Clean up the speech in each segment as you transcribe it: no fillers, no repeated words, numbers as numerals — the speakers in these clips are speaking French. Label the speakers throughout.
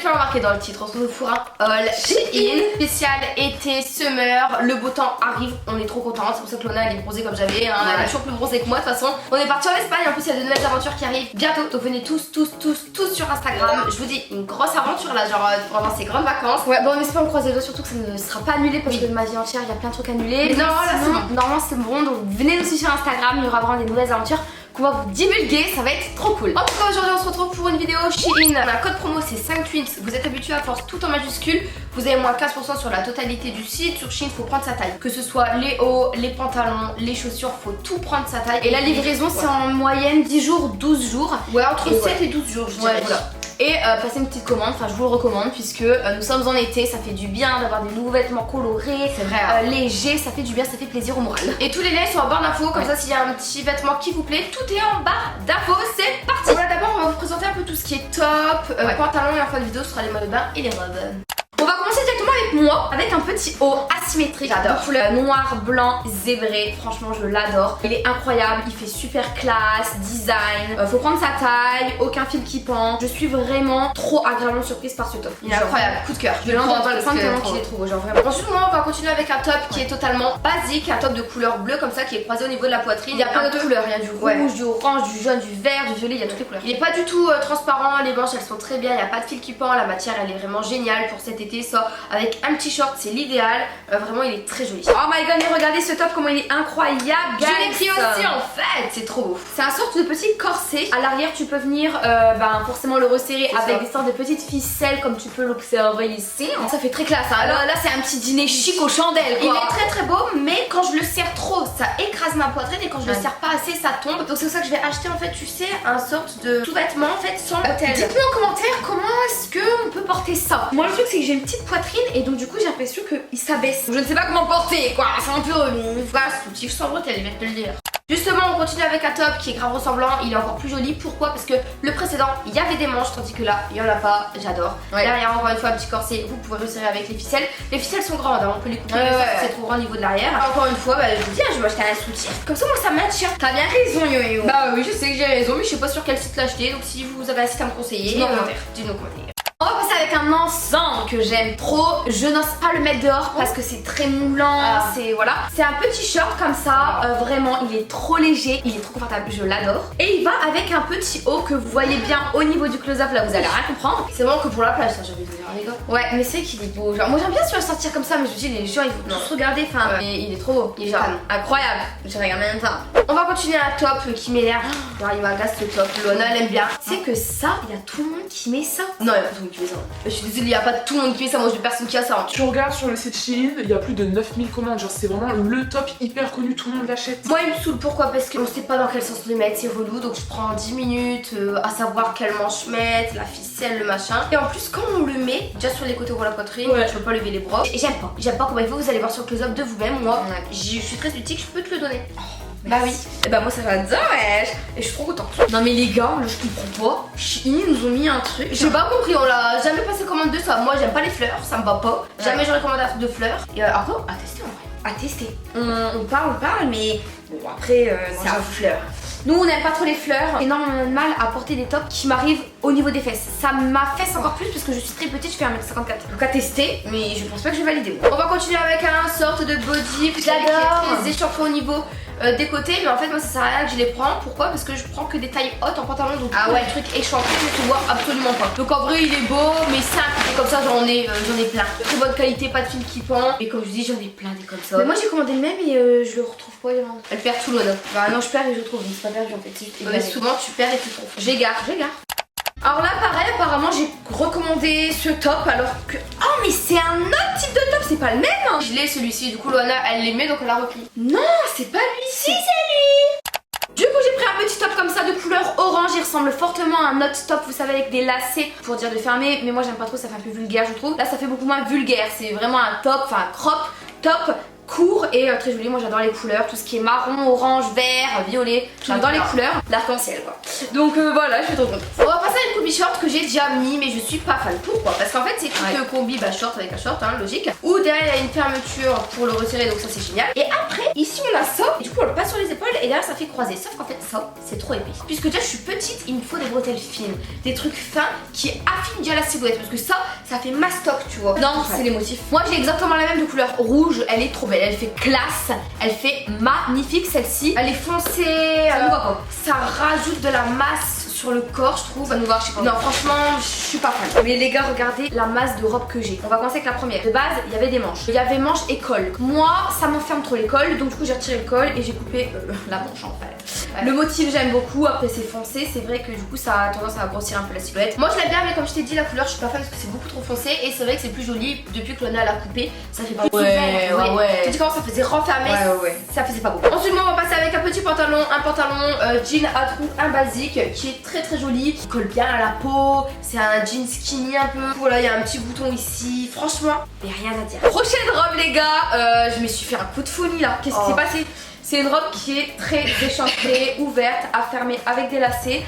Speaker 1: pas remarqué dans le titre, on se retrouve pour un haul Shein spécial été, summer, le beau temps arrive, on est trop contente, c'est pour ça que Lona elle est bronzée comme j'avais, hein, elle est toujours plus bronzée que moi de toute façon. On est parti en Espagne, en plus il y a de nouvelles aventures qui arrivent bientôt, donc venez tous sur Instagram. Je vous dis une grosse aventure là, genre pour avoir ces grandes vacances. Ouais, bon on espère, on croise les doigts surtout que ça ne sera pas annulé parce que ma vie entière il y a plein de trucs annulés. Mais non, là c'est bon, normalement c'est bon, donc venez nous suivre sur Instagram, il y aura vraiment des nouvelles aventures qu'on va vous divulguer, ça va être trop cool. En tout cas aujourd'hui on se retrouve pour une vidéo Shein. Un code promo c'est 5twins, vous êtes habitués à force tout en majuscule, vous avez moins 15% sur la totalité du site. Sur Shein faut prendre sa taille, que ce soit les hauts, les pantalons, les chaussures, faut tout prendre sa taille. Et la livraison c'est en moyenne 10 jours, 12 jours. Ouais, entre 7 et 12 jours je dirais. Voilà. Et passez une petite commande, enfin je vous le recommande puisque nous sommes en été, ça fait du bien d'avoir des nouveaux vêtements colorés, c'est vrai, légers, ça fait du bien, ça fait plaisir au moral. Et tous les liens sont en barre d'infos, comme ça s'il y a un petit vêtement qui vous plaît, tout est en barre d'infos, c'est parti. Voilà, d'abord on va vous présenter un peu tout ce qui est top, pantalon, et en fin de vidéo ce sera les maillots de bain et les robes. On va commencer directement avec moi, avec un petit haut asymétrique. J'adore. Couleur noir, blanc, zébré. Franchement, je l'adore. Il est incroyable, il fait super classe, design. Faut prendre sa taille, aucun fil qui pend. Je suis vraiment trop agréablement surprise par ce top. Il est incroyable, coup de cœur. Je vais l'entendre dans le prendre tellement qu'il est trop beau, genre vraiment. Ensuite, moi, on va continuer avec un top qui est totalement basique, un top de couleur bleue comme ça qui est croisé au niveau de la poitrine. Il y a plein d'autres couleurs, il y a du rouge, du orange, du jaune, du vert, du violet, il y a toutes les couleurs. Il est pas du tout transparent, les manches elles sont très bien, il n'y a pas de fil qui pend, la matière elle est vraiment géniale pour cet été. Ça avec un petit short c'est l'idéal, vraiment il est très joli. Oh my god, mais regardez ce top comment il est incroyable, guys. Je l'ai pris aussi en fait, c'est trop beau. C'est un sorte de petit corset, à l'arrière tu peux venir forcément le resserrer avec des sortes de petites ficelles comme tu peux l'observer ici. Ça fait très classe hein. Là c'est un petit dîner chic aux chandelles quoi. Il est très très beau, mais quand je le serre trop ça écrase ma poitrine et quand je le serre pas assez ça tombe. Donc c'est pour ça que je vais acheter en fait, tu sais, un sorte de sous-vêtement en fait sans bretelles. Dites-moi en commentaire comment est-ce qu'on peut porter ça. Moi le truc c'est que j'ai une petite poitrine et donc du coup j'ai l'impression qu'il s'abaisse. Je ne sais pas comment porter quoi, c'est un peu voilà, soutif sans bretelles, je vais te le dire. Justement on continue avec un top qui est grave ressemblant, il est encore plus joli. Pourquoi? Parce que le précédent il y avait des manches tandis que là il y en a pas, j'adore. Derrière encore une fois un petit corset, vous pouvez resserrer avec les ficelles. Les ficelles sont grandes, hein, on peut les couper, c'est trop grand au niveau de l'arrière. Encore une fois je vous dis, je vais m'acheter un soutif. Comme ça moi ça m'attire. T'as bien raison Yo-Yo. Bah oui je sais que j'ai raison mais je sais pas sur quel site l'acheter. Donc si vous avez un site à me conseiller, dites-nous en commentaire. On va passer avec un ensemble que j'aime trop. Je n'ose pas le mettre dehors parce que c'est très moulant. C'est voilà. C'est un petit short comme ça. Vraiment, il est trop léger, il est trop confortable. Je l'adore. Et il va avec un petit haut que vous voyez bien au niveau du close-up. Là, vous allez rien comprendre. C'est vraiment que pour la plage, ça, j'ai envie de dire, les gars. Ouais, mais c'est qu'il est beau. Genre, moi j'aime bien se le sortir comme ça, mais je dis les gens ils vont tous regarder. Enfin, il est trop beau. Il est genre incroyable. Je regarde même ça. On va continuer un top qui m'énerve. Genre, il m'agace ce top. Lona elle aime bien. C'est que ça, il y a tout le monde qui met ça. Non, il y a pas tout le monde qui met ça. Je suis désolée, il n'y a pas tout le monde qui met ça. Moi, je n'ai personne qui a ça.
Speaker 2: Tu regardes sur le site Shein, il y a plus de 9000 commandes. Genre, c'est vraiment le top hyper connu, tout le monde l'achète.
Speaker 1: Moi, il me saoule. Pourquoi? Parce qu'on sait pas dans quel sens le mettre, c'est relou. Donc, je prends 10 minutes à savoir quelle manche mettre, la ficelle, le machin. Et en plus, quand on le met, déjà sur les côtés pour la poitrine, je peux pas lever les bras. Et j'aime pas comment il faut. Vous allez voir sur le close-up de vous-même. Moi, je suis très ludique, je peux te le donner. Bah oui. Et bah moi ça j'adore wesh. Et je suis trop contente. Non mais les gars, là je comprends pas. Shein nous ont mis un truc. J'ai pas compris, on l'a jamais passé commande de ça. Moi j'aime pas les fleurs, ça me va pas. Jamais j'aurais commandé un truc de fleurs. Et encore à tester en vrai. À tester. On parle mais bon après c'est un fleur. Nous on n'aime pas trop les fleurs, énormément de mal à porter des tops qui m'arrivent au niveau des fesses. Ça m'affaisse encore plus parce que je suis très petite, je fais 1m54. Donc à tester, mais je pense pas que je vais valider. On va continuer avec un sorte de body qui est très échauffé au niveau des côtés, mais en fait moi ça sert à rien que je les prends. Pourquoi? Parce que je prends que des tailles hautes en pantalon, donc le truc échauffé je te vois absolument pas. Donc en vrai il est beau mais simple, et comme ça j'en ai plein. De très bonne qualité, pas de fil qui pend. Et comme je dis j'en ai plein des comme ça. Mais moi j'ai commandé le même et je le retrouve pas. Elle perd tout l'honneur. Bah non je perds et je trouve, c'est pas perdu en fait. Mais souvent tu perds et tu trouves. J'égare. Alors là pareil, apparemment j'ai recommandé ce top alors que... Oh mais c'est un autre type de top, c'est pas le même hein. Je l'ai celui-ci, du coup Loana elle l'aimait donc elle l'a repris. Non c'est pas lui. Si c'est lui. Du coup j'ai pris un petit top comme ça de couleur orange, il ressemble fortement à un autre top vous savez avec des lacets pour dire de fermer. Mais moi j'aime pas trop, ça fait un peu vulgaire je trouve. Là ça fait beaucoup moins vulgaire, c'est vraiment un top, enfin un crop top court et très joli. Moi j'adore les couleurs, tout ce qui est marron, orange, vert, violet, j'adore les couleurs l'arc-en-ciel quoi. Donc voilà, je suis trop contente. On va passer à une combi short que j'ai déjà mis mais je suis pas fan. Pourquoi? Parce qu'en fait c'est tout le combi short avec un short logique, où derrière il y a une fermeture pour le resserrer donc ça c'est génial. Et après Ici on a ça, et du coup on le passe sur les épaules et derrière ça fait croiser. Sauf qu'en fait ça c'est trop épais. Puisque déjà je suis petite, il me faut des bretelles fines, des trucs fins qui affinent déjà la silhouette. Parce que ça fait mastoc, tu vois. Non, c'est les motifs. Moi j'ai exactement la même de couleur rouge, elle est trop belle, elle fait classe, elle fait magnifique celle-ci. Elle est foncée, ça nous va pas. Ça rajoute de la masse sur le corps, je trouve. Ça nous va, je sais pas. Non, franchement, je suis pas fan. Mais les gars, regardez la masse de robe que j'ai. On va commencer avec la première. De base, il y avait des manches. Il y avait manches et col. Moi, ça m'enferme trop les cols, donc du coup, j'ai retiré le col et j'ai coupé la manche en fait. Ouais. Le motif, j'aime beaucoup. Après, c'est foncé. C'est vrai que du coup, ça a tendance à grossir un peu la silhouette. Moi, je l'aime bien, mais comme je t'ai dit, la couleur, je suis pas fan parce que c'est beaucoup trop foncé. Et c'est vrai que c'est plus joli depuis que Lona l'a coupé. Ça fait plus
Speaker 2: ouais.
Speaker 1: Tu dis comment ça faisait renfermer. Ça faisait pas beau. Ensuite, moi, on va passer avec un petit pantalon, un pantalon jean à trous, un basique qui est très joli. Qui colle bien à la peau. C'est un jean skinny un peu. Voilà, il y a un petit bouton ici. Franchement, il n'y a rien à dire. Prochaine robe, les gars. Je me suis fait un coup de folie là. Qu'est-ce qui s'est passé? C'est une robe qui est très déchantée, ouverte, à fermer avec des lacets.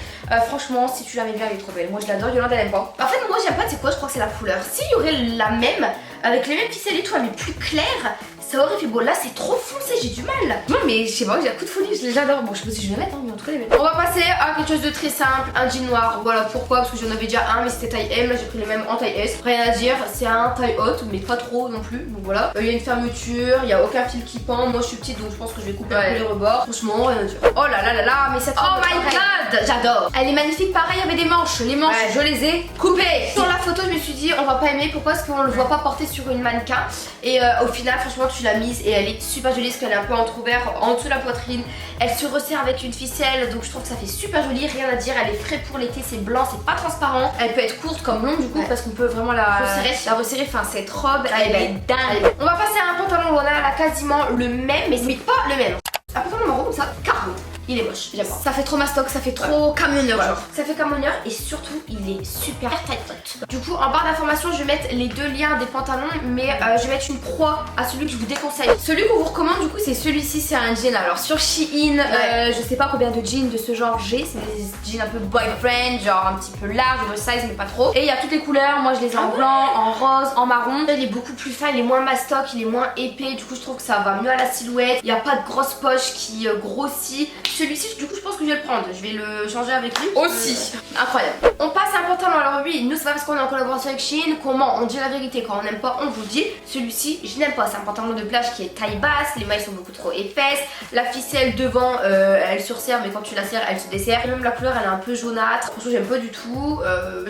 Speaker 1: Franchement, si tu l'avais bien, elle est trop belle. Moi, je l'adore. Yolande, elle aime pas. En fait, moi, j'aime pas. C'est quoi? Je crois que c'est la couleur. S'il y aurait la même, avec les mêmes ficelles et tout, mais plus claire, ça aurait fait beau. Là, c'est trop foncé. J'ai du mal. Non, mais je sais pas. J'ai un coup de folie. J'adore. Bon, je sais pas si je vais le mettre, hein, mais en tout cas, les mettre. On va passer à quelque chose de très simple. Un jean noir. Voilà pourquoi. Parce que j'en avais déjà un, mais c'était taille M. Là, j'ai pris les mêmes en taille S. Rien à dire. C'est un taille haute, mais pas trop non plus. Donc voilà. Il y a une fermeture. Il y a aucun fil qui pend. Moi, je suis petite, donc je pense que je vais couper un peu les rebords. Franchement, rien à dire. Oh là là là là, mais cette robe. Oh my god, j'adore. Elle est magnifique. Pareil, il y avait des manches. Les manches, je les ai coupées. Sur la photo, je me suis dit, on va pas aimer. Pourquoi? Parce qu'on le voit pas porter sur une mannequin. Et au final, franchement, tu l'as mise et elle est super jolie parce qu'elle est un peu entrouverte en dessous de la poitrine. Elle se resserre avec une ficelle, donc je trouve que ça fait super joli. Rien à dire. Elle est frais pour l'été. C'est blanc, c'est pas transparent. Elle peut être courte comme longue du coup parce qu'on peut vraiment la resserrer. Enfin, cette robe, elle est dingue. On va passer à un pantalon où on a quasiment le même, mais c'est pas le même. Un pantalon marron comme ça, cargo. Il est moche, j'aime pas. Ça fait trop mastoc, ça fait trop camionneur genre. Ça fait camionneur et surtout il est super tight. Du coup en barre d'informations je vais mettre les deux liens des pantalons, mais je vais mettre une proie à celui que je vous déconseille. Celui qu'on vous recommande du coup c'est celui-ci, c'est un jean. Alors sur Shein, je sais pas combien de jeans de ce genre j'ai. C'est des jeans un peu boyfriend, genre un petit peu large, oversize mais pas trop. Et il y a toutes les couleurs, moi je les ai en blanc, en rose, en marron. Il est beaucoup plus fin, il est moins mastoc, il est moins épais. Du coup je trouve que ça va mieux à la silhouette. Il n'y a pas de grosse poche qui grossit. Celui-ci, du coup, je pense que je vais le prendre. Je vais le changer avec lui. Aussi. Incroyable. On passe à un pantalon. Alors, oui, nous, c'est pas parce qu'on est en collaboration avec Shein qu'on ment. On dit la vérité. Quand on n'aime pas, on vous dit. Celui-ci, je n'aime pas. C'est un pantalon de plage qui est taille basse. Les mailles sont beaucoup trop épaisses. La ficelle devant, elle se resserre, mais quand tu la serres, elle se desserre. Et même la couleur, elle est un peu jaunâtre. Franchement, j'aime pas du tout.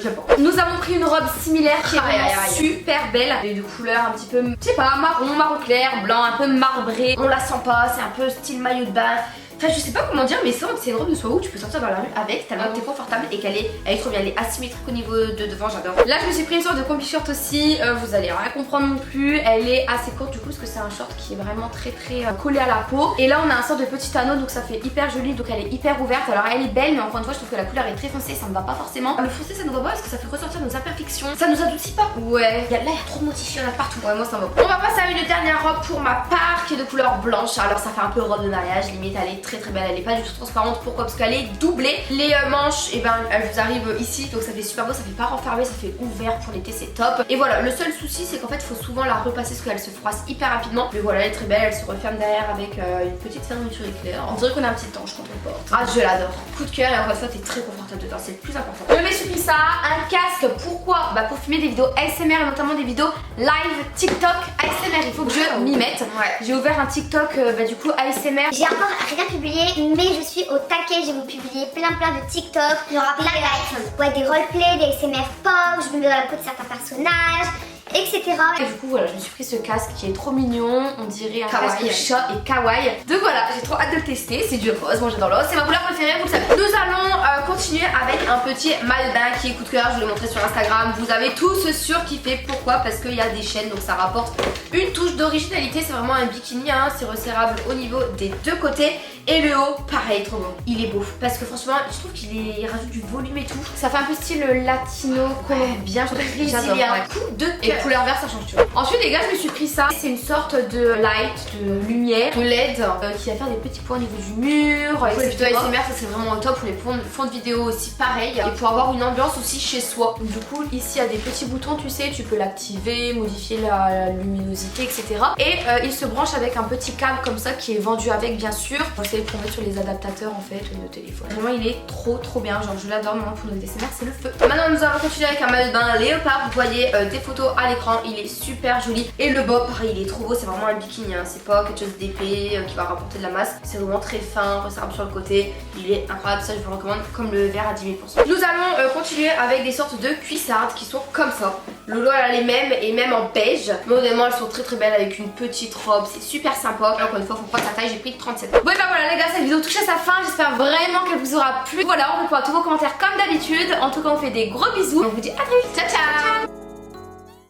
Speaker 1: J'aime pas. Nous avons pris une robe similaire qui est vraiment super belle. Elle est de couleur un petit peu, je sais pas, marron clair, blanc, un peu marbré. On la sent pas. C'est un peu style maillot de bain. Enfin, je sais pas comment dire, mais c'est une robe de soie où tu peux sortir dans la rue avec, tellement que t'es confortable et elle est trop bien. Elle est asymétrique au niveau de devant, j'adore. Là, je me suis pris une sorte de combi short aussi. Vous allez rien comprendre non plus. Elle est assez courte du coup, parce que c'est un short qui est vraiment très collé à la peau. Et là, on a un sort de petit anneau, donc ça fait hyper joli. Donc elle est hyper ouverte. Alors, elle est belle, mais encore une fois, je trouve que la couleur est très foncée. Ça me va pas forcément. Le foncé, ça nous va pas parce que ça fait ressortir nos imperfections. Ça nous adoucit pas. Ouais. Là, il y a trop de motifs, il y en a partout. Ouais, moi, ça me va. On va passer à une dernière robe pour ma part qui est de couleur blanche. Alors, ça fait un peu robe de mariage. Limite, elle est très belle. Elle est pas du tout transparente. Pourquoi? Parce qu'elle est doublée. Les manches, et ben elles vous arrivent ici, donc ça fait super beau, ça fait pas renfermé, ça fait ouvert pour l'été, c'est top. Et voilà, le seul souci c'est qu'en fait il faut souvent la repasser parce qu'elle se froisse hyper rapidement. Mais voilà, elle est très belle, elle se referme derrière avec une petite fermeture éclair. On dirait qu'on a un petit ange quand on le porte. Ah, je l'adore. Coup de cœur, et encore une fois, t'es très confortable dedans, c'est le plus important. Je me suis pris ça, un casque. Pourquoi? Bah pour filmer des vidéos ASMR et notamment des vidéos live TikTok ASMR. Il faut que je m'y mette. J'ai ouvert un TikTok du coup ASMR.
Speaker 3: J'ai encore rien publié, mais je suis au taquet. Je vais vous publier plein de TikTok. Il y aura plein des roleplay, des ASMR pop. Je me mets dans la peau de certains personnages, etc.
Speaker 1: Et du coup voilà, je me suis pris ce casque qui est trop mignon. On dirait un casque chat et kawaii. Donc voilà, j'ai trop hâte de le tester. C'est du rose, moi j'adore l'os. C'est ma couleur préférée, vous le savez. Nous allons continuer avec un petit Malbin qui est coup de cœur. Je vous l'ai montré sur Instagram. Vous avez tous surkiffé. Pourquoi? Parce qu'il y a des chaînes, donc ça rapporte une touche d'originalité. C'est vraiment un bikini, hein. C'est resserrable au niveau des deux côtés. Et le haut, pareil, trop beau. Il est beau. Parce que franchement, je trouve qu'il rajoute du volume et tout. Ça fait un peu style latino, colombien, brésilien. Coup de cœur. couleur vert ça change tu vois. Ensuite les gars je me suis pris ça, c'est une sorte de light, de lumière, de LED qui va faire des petits points au niveau du mur. Pour les vidéos ASMR ça c'est vraiment au top, pour les fonds de vidéo aussi pareil. Et pour avoir une ambiance aussi chez soi. Du coup ici il y a des petits boutons tu sais, tu peux l'activer, modifier la luminosité etc. Et il se branche avec un petit câble comme ça qui est vendu avec bien sûr. C'est pour mettre sur les adaptateurs en fait de téléphone. Vraiment il est trop bien, genre je l'adore maintenant pour nos ASMR c'est le feu. Maintenant nous allons continuer avec un maillot de bain léopard, vous voyez des photos à l'écran, il est super joli. Et le bob pareil il est trop beau, c'est vraiment un bikini hein. C'est pas quelque chose d'épais qui va rapporter de la masse, c'est vraiment très fin, resserrable sur le côté, il est incroyable, ça je vous recommande comme le verre à 10 000%. Nous allons continuer avec des sortes de cuissardes qui sont comme ça. Lolo elle a les mêmes et même en beige, mais honnêtement elles sont très belles avec une petite robe, c'est super sympa. Et encore une fois faut pas sa taille, j'ai pris 37. Bon et bah voilà les gars, cette vidéo touche à sa fin, j'espère vraiment qu'elle vous aura plu. Voilà, on répond à tous vos commentaires comme d'habitude. En tout cas on fait des gros bisous, on vous dit à très vite, ciao ciao.